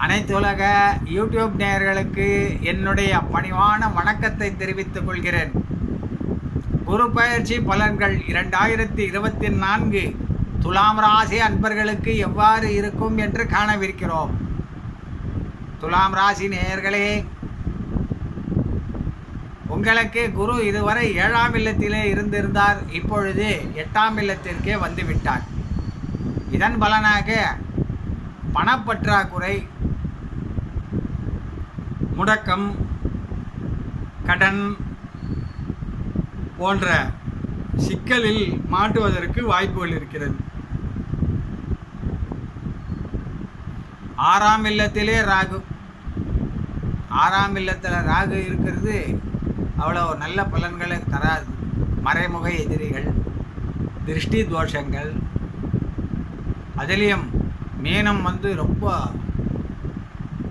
அனைத்துலக யூடியூப் நேயர்களுக்கு என்னுடைய பணிவான வணக்கத்தை தெரிவித்துக் கொள்கிறேன். குரு பயிற்சி பலன்கள் 2024 துலாம் ராசி அன்பர்களுக்கு எவ்வாறு இருக்கும் என்று காணவிருக்கிறோம். துலாம் ராசி நேயர்களே, உங்களுக்கு குரு இதுவரை 7ஆம் இல்லத்திலே இருந்திருந்தார். இப்பொழுது 8ஆம் இல்லத்திற்கே வந்துவிட்டார். இதன் பலனாக பணப்பற்றாக்குறை, முடக்கம், கடன் போன்ற சிக்கலில் மாட்டுவதற்கு வாய்ப்புகள் இருக்கிறது. 6ஆம் இல்லத்திலே ராகு. 6ஆம் இல்லத்தில் ராகு இருக்கிறது அவ்வளோ நல்ல பலன்களை தராது. மறைமுக எதிரிகள், திருஷ்டி தோஷங்கள், அதிலையும் மீனம் ரொம்ப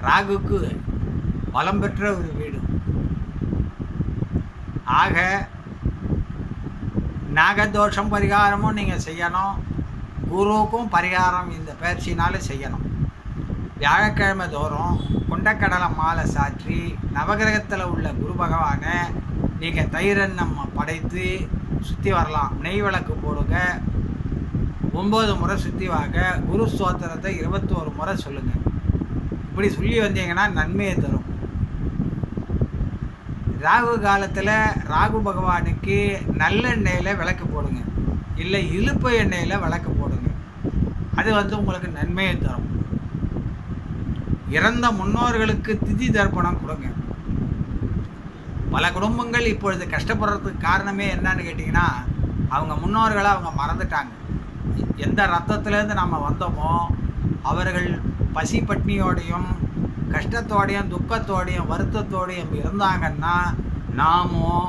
ராகுக்கு பலம் பெற்ற ஒரு வீடு. ஆக நாகதோஷம் பரிகாரமும் நீங்கள் செய்யணும். குருவுக்கும் பரிகாரம் இந்த பயிற்சினால செய்யணும். வியாழக்கிழமை தோறும் கொண்டக்கடலை மாலை சாற்றி நவகிரகத்தில் உள்ள குரு பகவானை நீங்கள் தயிரன்னம் படைத்து சுற்றி வரலாம். நெய் விளக்கு போடுங்க. 9 முறை சுற்றி வாங்க. குரு ஸ்தோத்திரத்தை 21 முறை சொல்லுங்கள். இப்படி சொல்லி வந்தீங்கன்னா நன்மையை தரும். ராகு காலத்தில் ராகு பகவானுக்கு நல்லெண்ணெயில் விளக்கு போடுங்க, இல்லை இழுப்பு எண்ணெயில் விளக்கு போடுங்க. அது உங்களுக்கு நன்மையை தரும். இறந்த முன்னோர்களுக்கு திதி தர்ப்பணம் கொடுங்க. பல குடும்பங்கள் இப்பொழுது கஷ்டப்படுறதுக்கு காரணமே என்னன்னு கேட்டிங்கன்னா, அவங்க முன்னோர்களை அவங்க மறந்துட்டாங்க. எந்த ரத்தத்திலேருந்து நம்ம வந்தோமோ அவர்கள் பசி பட்னியோடையும் கஷ்டத்தோடையும் துக்கத்தோடையும் வருத்தத்தோடையும் இருந்தாங்கன்னா, நாமும்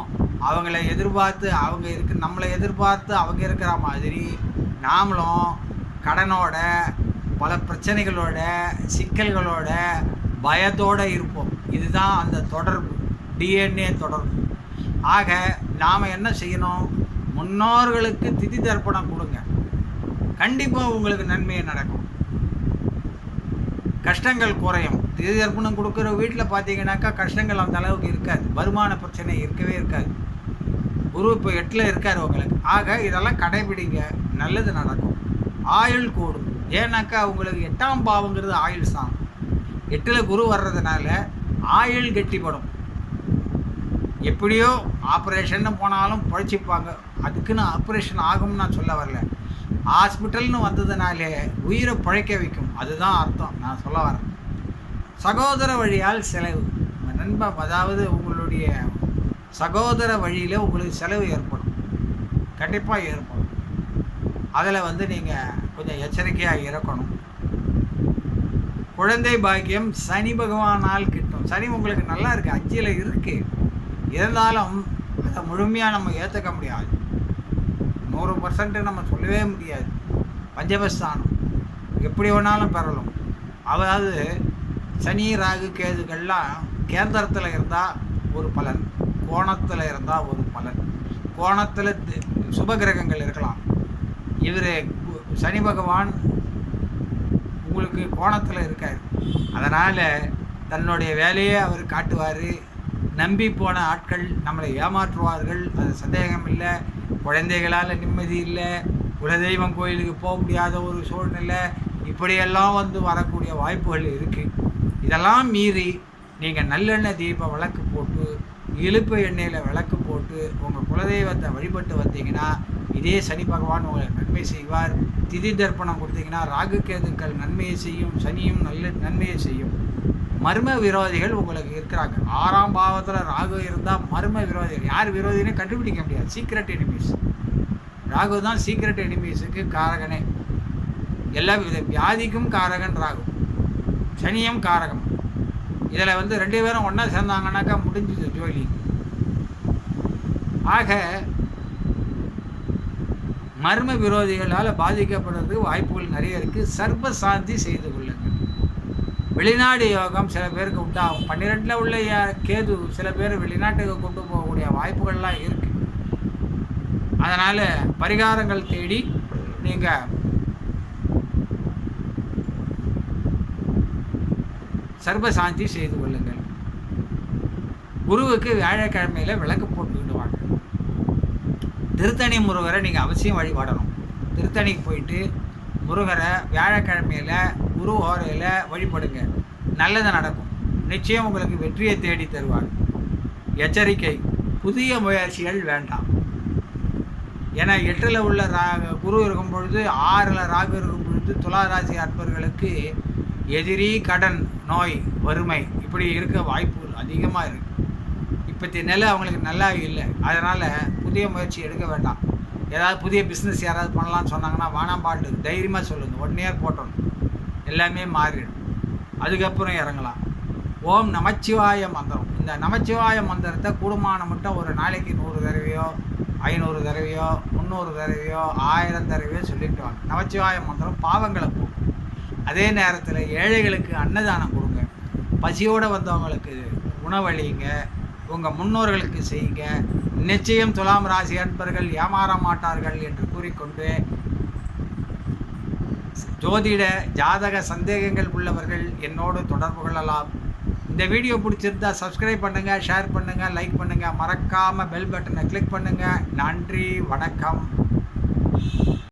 அவங்கள எதிர்பார்த்து நம்மளை எதிர்பார்த்து அவங்க இருக்கிற மாதிரி நாமளும் கடனோட, பல பிரச்சனைகளோட, சிக்கல்களோட, பயத்தோடு இருப்போம். இதுதான் அந்த தொடர்பு, டிஎன்ஏ தொடர்பு. ஆக நாம் என்ன செய்யணும்? முன்னோர்களுக்கு திதி தர்ப்பணம் கொடுங்க. கண்டிப்பாக உங்களுக்கு நன்மையை நடக்கும். கஷ்டங்கள் குறையும். திதி தர்ப்பணம் கொடுக்குற வீட்டில் பார்த்தீங்கன்னாக்கா கஷ்டங்கள் அந்த அளவுக்கு இருக்காது. வருமான பிரச்சனை இருக்கவே இருக்காது. குரு இப்போ 8ல் இருக்கார் உங்களுக்கு. ஆக இதெல்லாம் கடைபிடிங்க, நல்லது நடக்கும். ஆயுள் கூடும். ஏன்னாக்கா உங்களுக்கு 8ஆம் பாவங்கிறது ஆயுள் ஸ்தானம். 8ல் குரு வர்றதுனால ஆயுள் கெட்டிப்படும். எப்படியோ ஆப்ரேஷன்னு போனாலும் பழிச்சிப்பாங்க. அதுக்குன்னு ஆப்ரேஷன் ஆகும்னு நான் சொல்ல வரல. ஹாஸ்பிட்டல்னு வந்ததுனாலே உயிரை பழைக்க வைக்கும், அதுதான் அர்த்தம் நான் சொல்ல வரேன். சகோதர வழியால் செலவு. அதாவது உங்களுடைய சகோதர வழியில் உங்களுக்கு செலவு ஏற்படும், கண்டிப்பாக ஏற்படும். அதில் நீங்கள் கொஞ்சம் எச்சரிக்கையாக இருக்கணும். குழந்தை பாக்கியம் சனி பகவானால் கிட்டும். சனி உங்களுக்கு நல்லா இருக்குது, 5ல் இருக்குது. இருந்தாலும் அதை முழுமையாக நம்ம ஏற்றுக்க முடியாது. 100% நம்ம சொல்லவே முடியாது. பஞ்சமஸ்தானம் எப்படி வேணாலும் பெறலாம். அதாவது சனி ராகு கேதுகள்லாம் கேந்திரத்தில் இருந்தால் ஒரு பலன், கோணத்தில் இருந்தால் ஒரு பலன். கோணத்தில் சுபகிரகங்கள் இருக்கலாம். இவர் சனி பகவான் உங்களுக்கு கோணத்தில் இருக்கார். அதனால் தன்னுடைய வேலையை அவர் காட்டுவார். நம்பி போன ஆட்கள் நம்மளை ஏமாற்றுவார்கள், அது சந்தேகம் இல்லை. குழந்தைகளால் நிம்மதி இல்லை, குலதெய்வம் கோயிலுக்கு போக முடியாத ஒரு சூழ்நிலை, இப்படியெல்லாம் வரக்கூடிய வாய்ப்புகள் இருக்குது. இதெல்லாம் மீறி நீங்கள் நல்லெண்ணெய் தீப விளக்கு போட்டு, இழுப்பு எண்ணெயில் விளக்கு போட்டு உங்கள் குலதெய்வத்தை வழிபட்டு வந்தீங்கன்னா இதே சனி பகவான் உங்களுக்கு நன்மை செய்வார். திதி தர்ப்பணம் கொடுத்தீங்கன்னா ராகு கேதுக்கள் நன்மையை செய்யும், சனியும் நல்ல நன்மையை செய்யும். மர்ம விரோதிகள் உங்களுக்கு இருக்கிறாங்க. 6ஆம் பாவத்தில் ராகு இருந்தால் மர்ம விரோதிகள், யார் விரோதினே கண்டுபிடிக்க முடியாது. Secret enemies. ராகு தான் சீக்ரெட் எனிமீஸுக்கு காரகனே. எல்லா வித வியாதிக்கும் காரகன் ராகு. சனியும் காரகம். இதில் 2 பேரும் ஒன்றா சேர்ந்தாங்கன்னாக்கா முடிஞ்சுது ஜோலி. ஆக மர்ம விரோதிகளால் பாதிக்கப்படுறதுக்கு வாய்ப்புகள் நிறைய இருக்குது. சர்வ சாந்தி செய்து கொள்ளுங்கள். வெளிநாடு யோகம் சில பேருக்கு உண்டாகும். 12ல் உள்ள கேது சில பேர் வெளிநாட்டுக்கு கொண்டு போகக்கூடிய வாய்ப்புகள்லாம் இருக்குது. அதனால் பரிகாரங்கள் தேடி நீங்கள் சர்வசாந்தி செய்து கொள்ளுங்கள். குருவுக்கு வியாழக்கிழமையில் விளக்கு போட்டு விடுவாங்க. திருத்தணி முருகரை நீங்கள் அவசியம் வழிபாடணும். திருத்தணிக்கு போயிட்டு முருகரை வியாழக்கிழமையில் குரு ஓரையில் வழிபடுங்க. நல்லது நடக்கும். நிச்சயம் உங்களுக்கு வெற்றியை தேடி தருவார். எச்சரிக்கை, புதிய முயற்சிகள் வேண்டாம். ஏன்னா 8ல் உள்ள குரு இருக்கும் பொழுது 6ல் ராகு இருக்கும் பொழுது துளாராசி அன்பர்களுக்கு எதிரி, கடன், நோய், வறுமை இப்படி இருக்க வாய்ப்பு அதிகமாக இருக்குது. இப்போத்தி நிலை அவங்களுக்கு நல்லா இல்லை. அதனால் புதிய முயற்சி எடுக்க வேண்டாம். ஏதாவது புதிய பிஸ்னஸ் யாராவது பண்ணலான்னு சொன்னாங்கன்னா வானாம் பாட்டு தைரியமாக சொல்லுங்கள். 1 இயர் போட்டோம், எல்லாமே மாறிடும். அதுக்கப்புறம் இறங்கலாம். ஓம் நமச்சிவாய மந்திரம். இந்த நமச்சிவாய மந்திரத்தை கூடுமான மட்டும் ஒரு நாளைக்கு 100 தடவையோ 500 தடவையோ 300 தடவையோ 1000 தடவையோ சொல்லிட்டு வாங்க. நமச்சிவாய மந்திரம் பாவங்களை போக்கும். அதே நேரத்தில் ஏழைகளுக்கு அன்னதானம் கொடுங்க. பசியோடு வந்தவங்களுக்கு உணவளிங்க. உங்கள் முன்னோர்களுக்கு செய்யுங்க. நிச்சயம் துலாம் ராசி அன்பர்கள் ஏமாற மாட்டார்கள் என்று கூறிக்கொண்டு, ஜோதிட ஜாதக சந்தேகங்கள் உள்ளவர்கள் என்னோடு தொடர்பு கொள்ளலாம். இந்த வீடியோ பிடிச்சிருந்தா சப்ஸ்கிரைப் பண்ணுங்கள், ஷேர் பண்ணுங்கள், லைக் பண்ணுங்கள். மறக்காமல் பெல் பட்டனை கிளிக் பண்ணுங்கள். நன்றி, வணக்கம்.